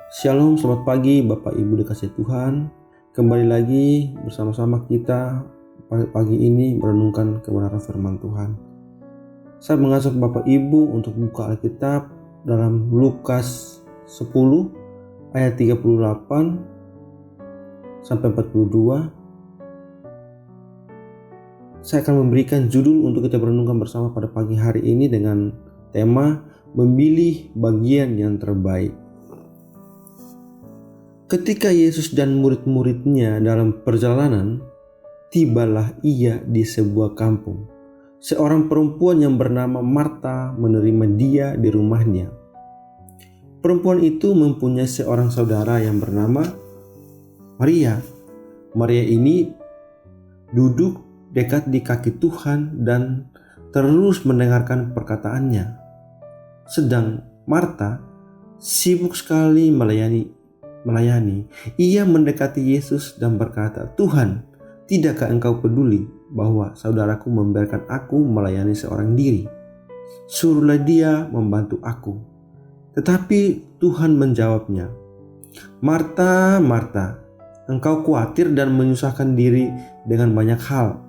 Shalom, selamat pagi Bapak Ibu dikasih Tuhan. Kembali lagi bersama-sama kita pagi ini merenungkan kebenaran firman Tuhan. Saya mengajak Bapak Ibu untuk buka Alkitab dalam Lukas 10 ayat 38 sampai 42. Saya akan memberikan judul untuk kita merenungkan bersama pada pagi hari ini dengan tema memilih bagian yang terbaik. Ketika Yesus dan murid-muridnya dalam perjalanan, tibalah ia di sebuah kampung. Seorang perempuan yang bernama Marta menerima dia di rumahnya. Perempuan itu mempunyai seorang saudara yang bernama Maria. Maria ini duduk dekat di kaki Tuhan dan terus mendengarkan perkataannya. Sedang Marta sibuk sekali melayani. Ia mendekati Yesus dan berkata, "Tuhan, tidakkah engkau peduli bahwa saudaraku membiarkan aku melayani seorang diri? Suruhlah dia membantu aku." Tetapi Tuhan menjawabnya, "Marta, Marta, engkau khawatir dan menyusahkan diri dengan banyak hal.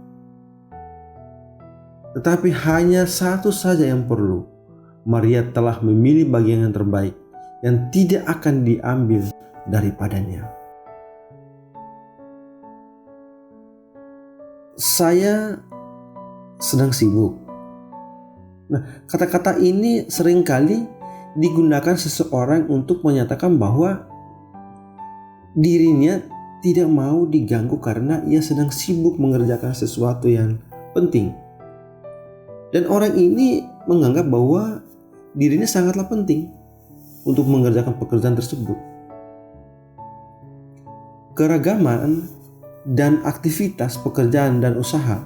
Tetapi hanya satu saja yang perlu. Maria telah memilih bagian yang terbaik, yang tidak akan diambil daripadanya." Saya sedang sibuk. Kata-kata ini seringkali digunakan seseorang untuk menyatakan bahwa dirinya tidak mau diganggu karena ia sedang sibuk mengerjakan sesuatu yang penting. Dan orang ini menganggap bahwa dirinya sangatlah penting untuk mengerjakan pekerjaan tersebut. Keragaman dan aktivitas pekerjaan dan usaha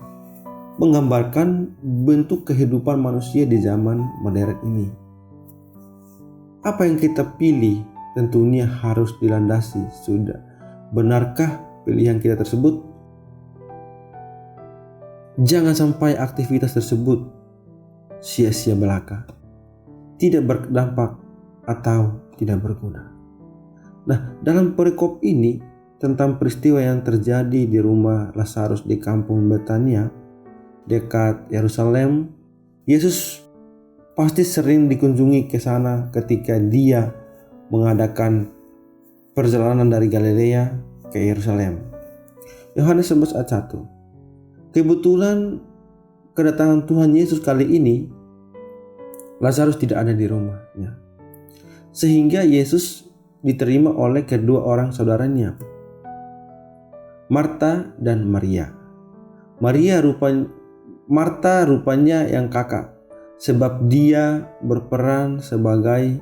menggambarkan bentuk kehidupan manusia di zaman modern ini. Apa yang kita pilih tentunya harus dilandasi. Sudah benarkah pilihan kita tersebut? Jangan sampai aktivitas tersebut sia-sia belaka, tidak berdampak atau tidak berguna. Dalam perikop ini tentang peristiwa yang terjadi di rumah Lazarus di kampung Betania dekat Yerusalem, Yesus pasti sering dikunjungi ke sana ketika dia mengadakan perjalanan dari Galilea ke Yerusalem. Yohanes 11 ayat 1. Kebetulan kedatangan Tuhan Yesus kali ini, Lazarus tidak ada di rumahnya, sehingga Yesus diterima oleh kedua orang saudaranya, Marta dan Maria. Marta rupanya yang kakak, sebab dia berperan sebagai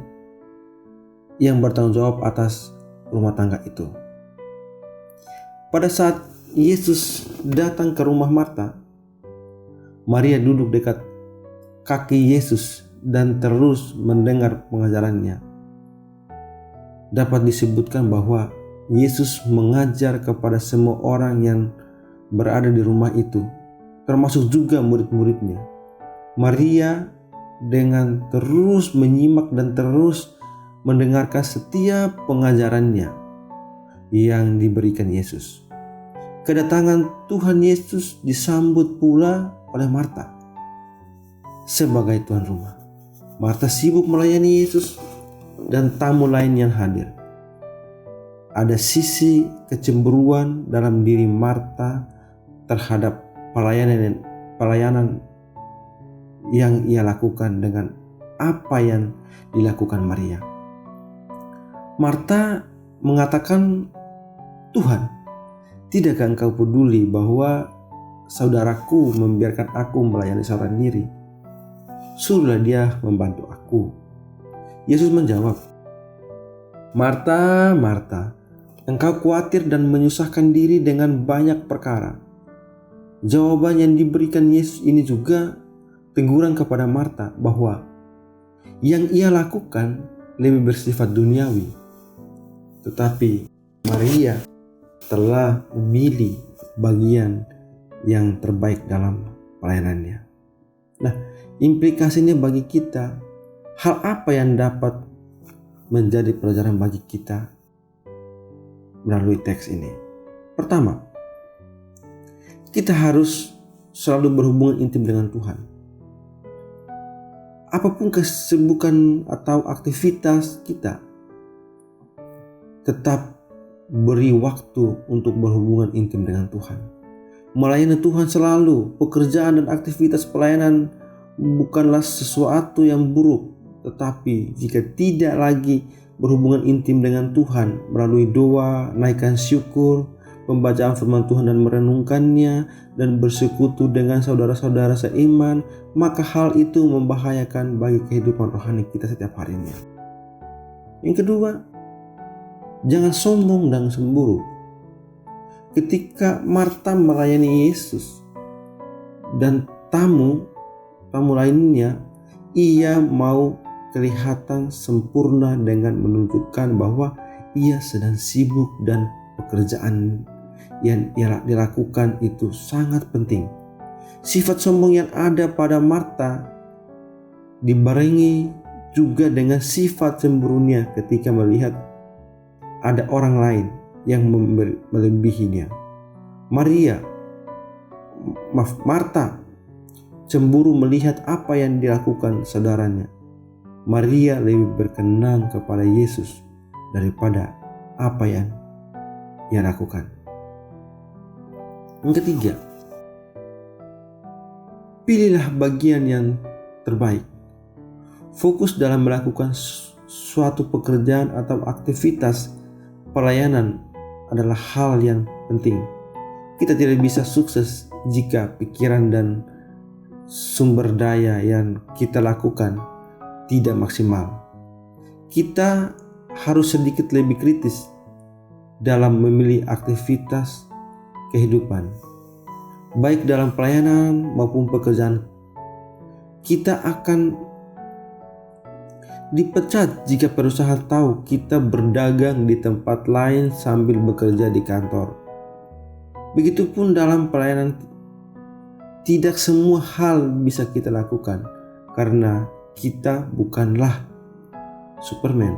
yang bertanggung jawab atas rumah tangga itu. Pada saat Yesus datang ke rumah Marta, Maria duduk dekat kaki Yesus dan terus mendengar pengajarannya. Dapat disebutkan bahwa Yesus mengajar kepada semua orang yang berada di rumah itu, termasuk juga murid-muridnya. Maria dengan terus menyimak dan terus mendengarkan setiap pengajarannya yang diberikan Yesus. Kedatangan Tuhan Yesus disambut pula oleh Marta sebagai tuan rumah. Marta sibuk melayani Yesus dan tamu lain yang hadir. Ada sisi kecemburuan dalam diri Marta terhadap pelayanan yang ia lakukan dengan apa yang dilakukan Maria. Marta mengatakan, "Tuhan, tidakkah engkau peduli bahwa saudaraku membiarkan aku melayani seorang diri? Suruhlah dia membantu aku." Yesus menjawab, "Marta, Marta, engkau khawatir dan menyusahkan diri dengan banyak perkara." Jawaban yang diberikan Yesus ini juga teguran kepada Marta bahwa yang ia lakukan lebih bersifat duniawi. Tetapi Maria telah memilih bagian yang terbaik dalam pelayanannya. Implikasinya bagi kita, hal apa yang dapat menjadi pelajaran bagi kita melalui teks ini. Pertama, kita harus selalu berhubungan intim dengan Tuhan. Apapun kesibukan atau aktivitas kita, tetap beri waktu untuk berhubungan intim dengan Tuhan. Melayani Tuhan selalu, pekerjaan dan aktivitas pelayanan bukanlah sesuatu yang buruk. Tetapi jika tidak lagi berhubungan intim dengan Tuhan melalui doa, naikkan syukur, pembacaan firman Tuhan dan merenungkannya, dan bersekutu dengan saudara-saudara seiman, maka hal itu membahayakan bagi kehidupan rohani kita setiap harinya. Yang kedua, jangan sombong dan cemburu. Ketika Marta melayani Yesus dan tamu lainnya, ia mau kelihatan sempurna dengan menunjukkan bahwa ia sedang sibuk dan pekerjaan yang ia dilakukan itu sangat penting. Sifat sombong yang ada pada Marta dibarengi juga dengan sifat cemburunya ketika melihat ada orang lain yang melebihinya. Marta cemburu melihat apa yang dilakukan saudaranya. Maria lebih berkenan kepada Yesus daripada apa yang ia lakukan. Yang ketiga, pilihlah bagian yang terbaik. Fokus dalam melakukan suatu pekerjaan atau aktivitas pelayanan adalah hal yang penting. Kita tidak bisa sukses jika pikiran dan sumber daya yang kita lakukan tidak maksimal. Kita harus sedikit lebih kritis dalam memilih aktivitas kehidupan, baik dalam pelayanan maupun pekerjaan. Kita akan dipecat jika perusahaan tahu kita berdagang di tempat lain sambil bekerja di kantor. Begitupun dalam pelayanan, tidak semua hal bisa kita lakukan karena kita bukanlah Superman.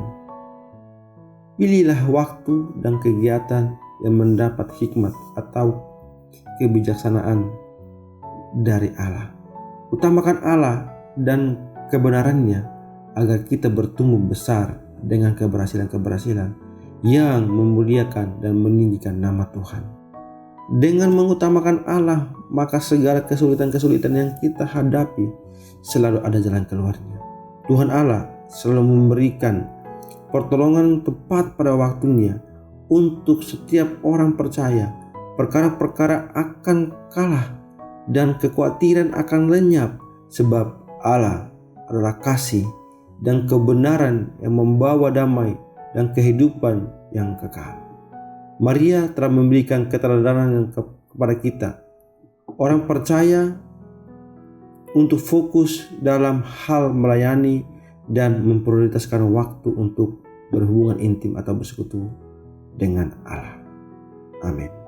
Pilihlah waktu dan kegiatan yang mendapat hikmat atau kebijaksanaan dari Allah. Utamakan Allah dan kebenarannya agar kita bertumbuh besar dengan keberhasilan-keberhasilan yang memuliakan dan meninggikan nama Tuhan. Dengan mengutamakan Allah, maka segala kesulitan-kesulitan yang kita hadapi selalu ada jalan keluarnya. Tuhan Allah selalu memberikan pertolongan tepat pada waktunya untuk setiap orang percaya. Perkara-perkara akan kalah dan kekhawatiran akan lenyap, sebab Allah adalah kasih dan kebenaran yang membawa damai dan kehidupan yang kekal. Maria telah memberikan keteladanan kepada kita, orang percaya, untuk fokus dalam hal melayani dan memprioritaskan waktu untuk berhubungan intim atau bersekutu dengan Allah. Amin.